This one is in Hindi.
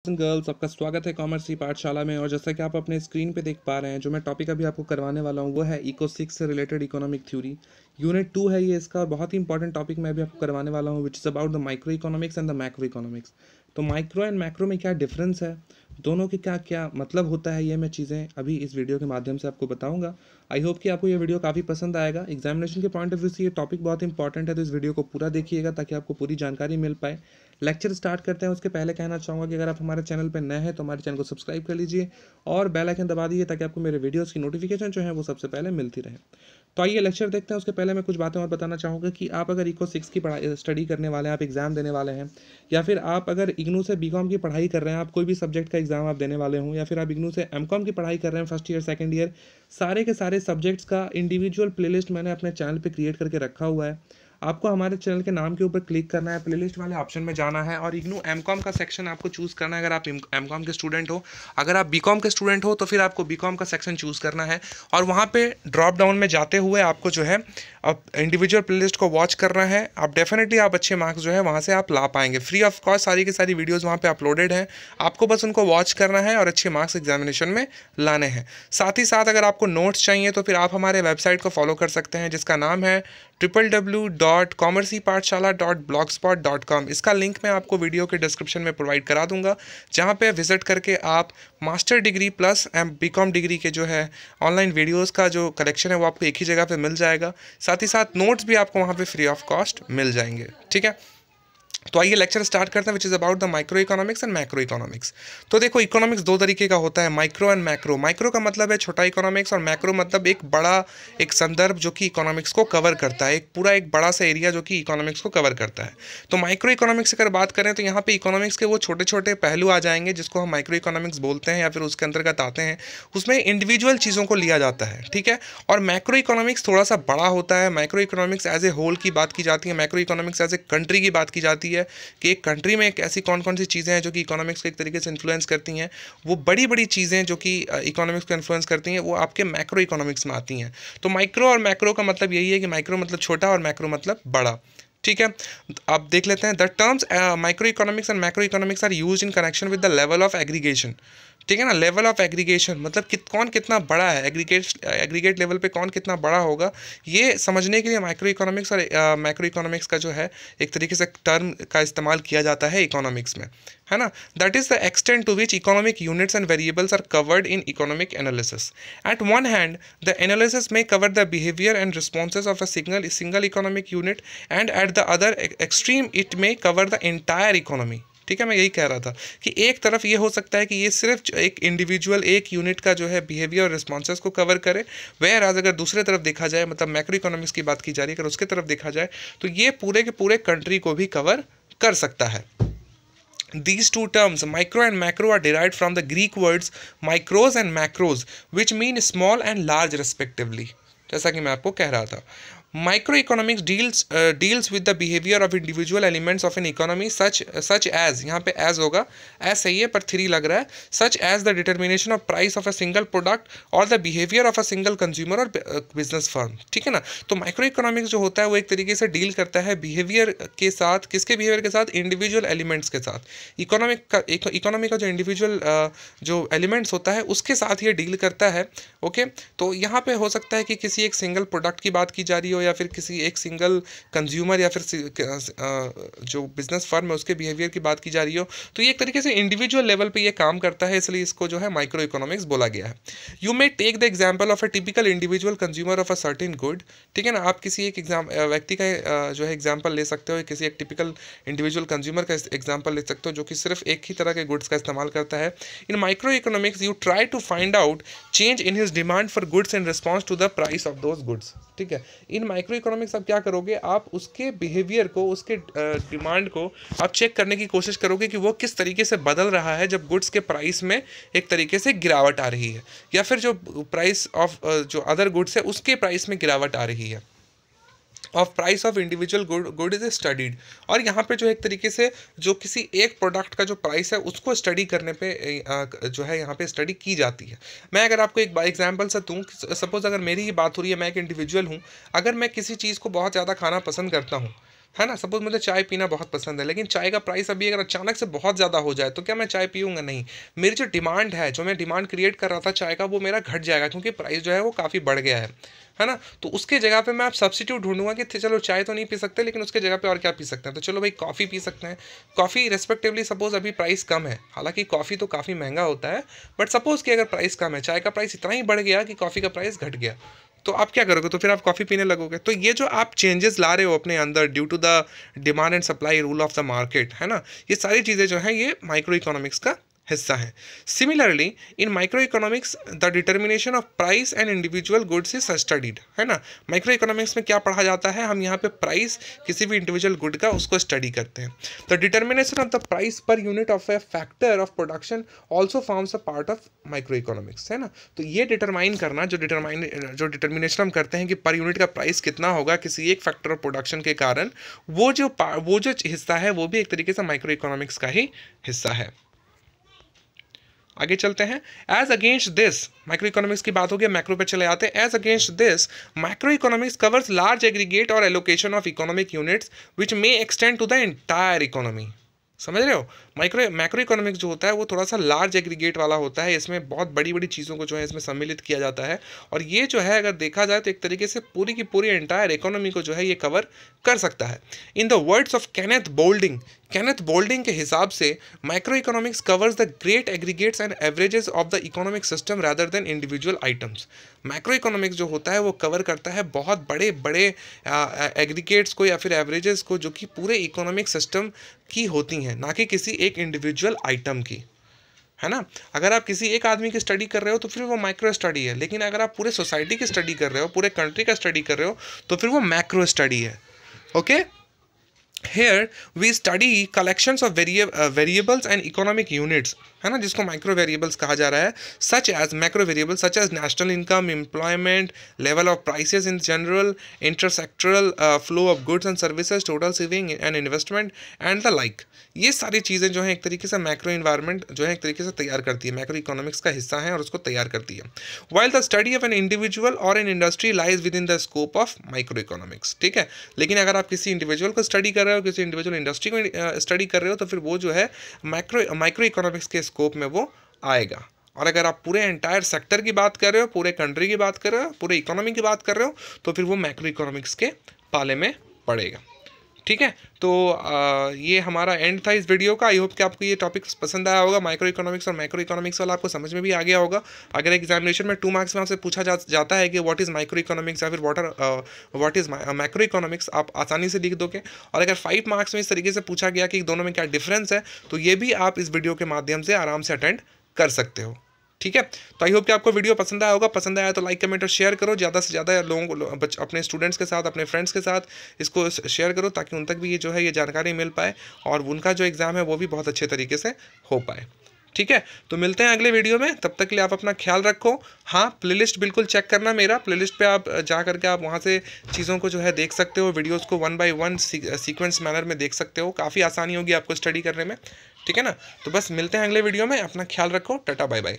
एंड गर्ल्स, आपका स्वागत है कॉमर्स की पाठशाला में। और जैसा कि आप अपने स्क्रीन पे देख पा रहे हैं, जो मैं टॉपिक अभी आपको करवाने वाला हूँ वो है इको 6 से रिलेटेड इकोनॉमिक थ्योरी। यूनिट 2 है ये इसका, बहुत ही इंपॉर्टेंट टॉपिक मैं अभी आपको करवाने वाला हूँ, which is about the micro economics and the macro economics. तो माइक्रो एंड मैक्रो में क्या डिफरेंस है, दोनों के क्या क्या मतलब होता है, ये मैं चीज़ें अभी इस वीडियो के माध्यम से आपको बताऊंगा। आई होप कि आपको ये वीडियो काफ़ी पसंद आएगा। एग्जामिनेशन के पॉइंट ऑफ व्यू से ये टॉपिक बहुत इंपॉर्टेंट है, तो इस वीडियो को पूरा देखिएगा ताकि आपको पूरी जानकारी मिल पाए। लेक्चर स्टार्ट करते हैं उसके पहले कहना चाहूँगा कि अगर आप हमारे चैनल पर नए हैं तो हमारे चैनल को सब्सक्राइब कर लीजिए और बेल आइकन दबा दीजिए ताकि आपको मेरे वीडियोस की नोटिफिकेशन जो है वो सबसे पहले मिलती रहे। तो आइए लेक्चर देखते हैं। उसके पहले मैं कुछ बातें और बताना चाहूँगा कि आप अगर इको 6 की पढ़ाई स्टडी करने वाले हैं, आप एग्जाम देने वाले हैं, या फिर आप अगर इग्नू से बीकॉम की पढ़ाई कर रहे हैं, आप कोई भी सब्जेक्ट का एग्जाम आप देने वाले हों, या फिर आप इग्नू से एमकॉम की पढ़ाई कर रहे हैं फर्स्ट ईयर सेकंड ईयर, सारे के सारे सब्जेक्ट्स का इंडिविजुअल प्लेलिस्ट मैंने अपने चैनल पे क्रिएट करके रखा हुआ है। आपको हमारे चैनल के नाम के ऊपर क्लिक करना है, प्लेलिस्ट वाले ऑप्शन में जाना है और इग्नू एमकॉम का सेक्शन आपको चूज़ करना है अगर आप एमकॉम के स्टूडेंट हो। अगर आप बीकॉम के स्टूडेंट हो तो फिर आपको बीकॉम का सेक्शन चूज़ करना है और वहाँ पे ड्रॉप डाउन में जाते हुए आपको जो है अब इंडिविजुअल प्लेलिस्ट को वॉच करना है। आप डेफिनेटली आप अच्छे मार्क्स जो है वहाँ से आप ला पाएंगे। फ्री ऑफ कॉस्ट सारी की सारी वीडियोज़ वहाँ पर अपलोडेड हैं, आपको बस उनको वॉच करना है और अच्छे मार्क्स एग्जामिनेशन में लाने हैं। साथ ही साथ अगर आपको नोट्स चाहिए तो फिर आप हमारे वेबसाइट को फॉलो कर सकते हैं जिसका नाम है www.commercepathshala.blogspot.com। इसका लिंक मैं आपको वीडियो के डिस्क्रिप्शन में प्रोवाइड करा दूंगा, जहां पे विजिट करके आप master degree plus BCom degree के जो है ऑनलाइन वीडियोस का जो कलेक्शन है वो आपको एक ही जगह पे मिल जाएगा। साथ ही साथ नोट्स भी आपको वहाँ पे फ्री ऑफ कॉस्ट मिल जाएंगे। ठीक है, तो आइए लेक्चर स्टार्ट करते हैं, which is about the micro economics and macro economics. तो देखो, इकोनॉमिक्स दो तरीके का होता है, माइक्रो एंड मैक्रो। माइक्रो का मतलब है छोटा इकोनॉमिक्स और मैक्रो मतलब एक बड़ा एक संदर्भ जो कि इकोनॉमिक्स को कवर करता है, एक बड़ा सा एरिया जो कि इकोनॉमिक्स को कवर करता है। तो माइक्रो इकोनॉमिक्स अगर बात करें तो यहाँ पे इकोनॉमिक्स के वो छोटे छोटे पहलू आ जाएंगे जिसको हम माइक्रो इकोनॉमिक्स बोलते हैं या फिर उसके अंतर्गत आते हैं। उसमें इंडिविजुअल चीज़ों को लिया जाता है। ठीक है, और मैक्रो इकोनॉमिक्स थोड़ा सा बड़ा होता है। Micro economics as a whole की बात की जाती है, macro economics as a country की बात की जाती है कि एक कंट्री में ऐसी कौन कौन सी चीज़ें हैं जो कि इकोनॉमिक्स को एक तरीके से इन्फ्लुएंस करती हैं। वो बड़ी बड़ी चीज़ें जो कि इकोनॉमिक्स को इन्फ्लुएंस करती हैं वो आपके मैक्रो इकोनॉमिक्स में आती हैं। तो माइक्रो और मैक्रो का मतलब यही है कि माइक्रो मतलब छोटा और मैक्रो मतलब बड़ा। ठीक है, आप देख लेते हैं। The terms micro economics and macro economics are used in connection with the level of aggregation. ठीक है ना, लेवल ऑफ एग्रीगेशन मतलब कौन कितना बड़ा है, एग्रीगेट लेवल पे कौन कितना बड़ा होगा, ये समझने के लिए माइक्रो इकोनॉमिक्स और मैक्रो इकोनॉमिक्स का जो है एक तरीके से टर्म का इस्तेमाल किया जाता है इकोनॉमिक्स में, है ना। That is the extent to which economic units and variables are covered in economic analysis. At one hand the analysis में cover the behaviour and responses of a single economic unit and at the other extreme it में कवर द एंटायर इकोनॉमी। ठीक है, मैं यही कह रहा था कि एक तरफ ये हो सकता है कि ये सिर्फ एक इंडिविजुअल एक यूनिट का जो है बिहेवियर और रिस्पॉन्सेस को कवर करे, वेयर आज अगर दूसरे तरफ देखा जाए, मतलब मैक्रो इकोनॉमिक्स की बात की जा रही है, अगर उसके तरफ देखा जाए तो ये पूरे के पूरे कंट्री को भी कवर कर सकता है। These two terms, micro and macro, are derived from the Greek words micros and macros, which mean small and large respectively. जैसा कि मैं आपको कह रहा था, micro economics deals with the behaviour of individual elements of an economy such as, यहाँ पे एज होगा, एज सही है पर थ्री लग रहा है, such as the determination of price of a single product और the behaviour of a single consumer और बिजनेस फर्म। ठीक है ना, तो माइक्रो इकोनॉमिक्स जो होता है वो एक तरीके से डील करता है बिहेवियर के साथ, किसके बिहेवियर के साथ, इंडिविजुअल एलिमेंट्स के साथ। इकोनॉमी का जो इंडिविजुअल जो एलिमेंट्स होता है उसके साथ ये डील करता है। ओके, तो यहाँ पे हो सकता है कि किसी एक सिंगल प्रोडक्ट की बात की जा रही हो या फिर किसी एक सिंगल कंज्यूमर या फिर जो बिजनेस फर्म है उसके बिहेवियर की बात की जा रही हो, तो ये एक तरीके से इंडिविजुअल लेवल पे ये काम करता है, इसलिए इसको जो है माइक्रो इकोनॉमिक्स बोला गया है। You may take the example of a typical individual consumer of a certain good. ठीक है ना, आप किसी एक व्यक्ति का जो है एग्जाम्पल ले सकते हो, किसी एक टिपिकल इंडिविजुअल कंज्यूमर का एग्जाम्पल ले सकते हो जो कि सिर्फ एक ही तरह के गुड्स का इस्तेमाल करता है। In micro economics you try to find out change in his demand for goods in response to the price of those goods. ठीक है, इन माइक्रो इकोनॉमिक्स आप क्या करोगे, आप उसके बिहेवियर को, उसके डिमांड को आप चेक करने की कोशिश करोगे कि वो किस तरीके से बदल रहा है जब गुड्स के प्राइस में एक तरीके से गिरावट आ रही है, या फिर जो प्राइस ऑफ जो अदर गुड्स है उसके प्राइस में गिरावट आ रही है। Of price of individual good is studied, और यहाँ पे जो एक तरीके से जो किसी एक प्रोडक्ट का जो प्राइस है उसको स्टडी करने पे जो है यहाँ पे स्टडी की जाती है। मैं अगर आपको एक एग्जांपल से दूँ, सपोज अगर मेरी ही बात हो रही है, मैं एक इंडिविजुअल हूँ, अगर मैं किसी चीज़ को बहुत ज़्यादा खाना पसंद करता हूँ, है ना। सपोज मुझे चाय पीना बहुत पसंद है, लेकिन चाय का प्राइस अभी अगर अचानक से बहुत ज़्यादा हो जाए तो क्या मैं चाय पीऊँगा? नहीं। मेरी जो डिमांड है, जो मैं डिमांड क्रिएट कर रहा था चाय का, वो मेरा घट जाएगा क्योंकि प्राइस जो है वो काफ़ी बढ़ गया है ना। तो उसके जगह पे मैं आप सब्स्टिट्यूट ढूंढूंगा कि चलो चाय तो नहीं पी सकते, लेकिन उसके जगह पे और क्या पी सकते हैं, तो चलो भाई कॉफ़ी पी सकते हैं। कॉफ़ी रेस्पेक्टिवली सपोज अभी प्राइस कम है, हालांकि कॉफ़ी तो काफ़ी महंगा होता है, बट सपोज कि अगर प्राइस कम है, चाय का प्राइस इतना ही बढ़ गया कि कॉफ़ी का प्राइस घट गया, तो आप क्या करोगे? तो फिर आप कॉफ़ी पीने लगोगे। तो ये जो आप चेंजेस ला रहे हो अपने अंदर due to the demand and supply rule of the market, है ना, ये सारी चीज़ें जो हैं ये माइक्रो इकोनॉमिक्स का हिस्सा है। Similarly in micro economics the determination of price and individual goods is studied, है ना। माइक्रो इकोनॉमिक्स में क्या पढ़ा जाता है? हम यहाँ पे प्राइस किसी भी इंडिविजुअल गुड का उसको स्टडी करते हैं। The determination of the price per unit of A factor of production also forms a part of micro economics, है ना। तो ये डिटरमाइन करना, जो डिटर्मिनेशन हम करते हैं कि पर यूनिट का प्राइस कितना होगा किसी एक फैक्टर ऑफ प्रोडक्शन के कारण, वो जो हिस्सा है वो भी एक तरीके से माइक्रो इकोनॉमिक्स का ही हिस्सा है। आगे चलते हैं। As against this, micro economics की बात हो गई, मैक्रो पे चले आते हैं। As against this micro economics covers large aggregate और allocation of economic units which may extend to the entire economy. समझ रहे हो? मैक्रो इकोनॉमिक्स जो होता है वो थोड़ा सा लार्ज एग्रीगेट वाला होता है, इसमें बहुत बड़ी बड़ी चीज़ों को जो है इसमें सम्मिलित किया जाता है, और ये जो है अगर देखा जाए तो एक तरीके से पूरी की पूरी एंटायर इकोनॉमी को जो है ये कवर कर सकता है। In the words of Kenneth Boulding के हिसाब से micro economics covers the great aggregates and averages of the economic system rather than individual items. Macro economics जो होता है वो कवर करता है बहुत बड़े बड़े एग्रीगेट्स को या फिर एवरेजेस को, जो कि पूरे इकोनॉमिक सिस्टम की होती हैं, ना कि किसी एक इंडिविजुअल आइटम की, है ना। अगर आप किसी एक आदमी की स्टडी कर रहे हो तो फिर वो माइक्रो स्टडी है, लेकिन अगर आप पूरे सोसाइटी की स्टडी कर रहे हो, पूरे कंट्री का स्टडी कर रहे हो, तो फिर वो मैक्रो स्टडी है। Okay, Here we study collections of variables and economic units, है ना, जिसको माइक्रो वेरिएबल्स कहा जा रहा है, such as macro variable such as national income, employment, level of prices in general, intersectoral flow of goods and services, total saving and investment and the like. ये सारी चीज़ें जो है एक तरीके से मैक्रो इन्वायरमेंट जो है एक तरीके से तैयार करती है, मैक्रो इकोनॉमिक्स का हिस्सा है और उसको तैयार करती है। While the study of an individual और an industry lies within the scope of micro economics, ठीक है। लेकिन अगर आप किसी इंडिविजुअल को स्टडी कर रहे हो, किसी इंडिविजुअल इंडस्ट्री को स्टडी कर रहे हो, तो फिर वो जो है माइक्रो इकोनॉमिक्स के स्कोप में वो आएगा। और अगर आप पूरे एंटायर सेक्टर की बात कर रहे हो, पूरे कंट्री की बात कर रहे हो, पूरे इकोनॉमी की बात कर रहे हो, तो फिर वो मैक्रो इकोनॉमिक्स के पाले में पड़ेगा, ठीक है। तो ये हमारा एंड था इस वीडियो का। आई होप कि आपको ये टॉपिक पसंद आया होगा, माइक्रो इकोनॉमिक्स और मैक्रो इकोनॉमिक्स वाला आपको समझ में भी आ गया होगा। अगर एग्जामिनेशन में 2 मार्क्स में आपसे पूछा जाता है कि व्हाट इज़ माइक्रो इकोनॉमिक्स या फिर व्हाट इज़ मैक्रो इकोनॉमिक्स, आप आसानी से लिख दोगे। और अगर 5 मार्क्स में इस तरीके से पूछा गया कि दोनों में क्या डिफरेंस है, तो ये भी आप इस वीडियो के माध्यम से आराम से अटेंड कर सकते हो, ठीक है। तो आई होप कि आपको वीडियो पसंद आया होगा। पसंद आया तो लाइक कमेंट और शेयर करो, ज़्यादा से ज़्यादा लोगों अपने स्टूडेंट्स के साथ, अपने फ्रेंड्स के साथ इसको शेयर करो, ताकि उन तक भी ये जो है ये जानकारी मिल पाए और उनका जो एग्ज़ाम है वो भी बहुत अच्छे तरीके से हो पाए, ठीक है। तो मिलते हैं अगले वीडियो में, तब तक के लिए आप अपना ख्याल रखो। हाँ, प्लेलिस्ट बिल्कुल चेक करना मेरा, प्लेलिस्ट पे आप जा करके आप वहाँ से चीज़ों को जो है देख सकते हो, वीडियोज़ को 1 बाय 1 सीक्वेंस मैनर में देख सकते हो, काफ़ी आसानी होगी आपको स्टडी करने में, ठीक है ना। तो बस मिलते हैं अगले वीडियो में, अपना ख्याल रखो, टाटा बाय बाय।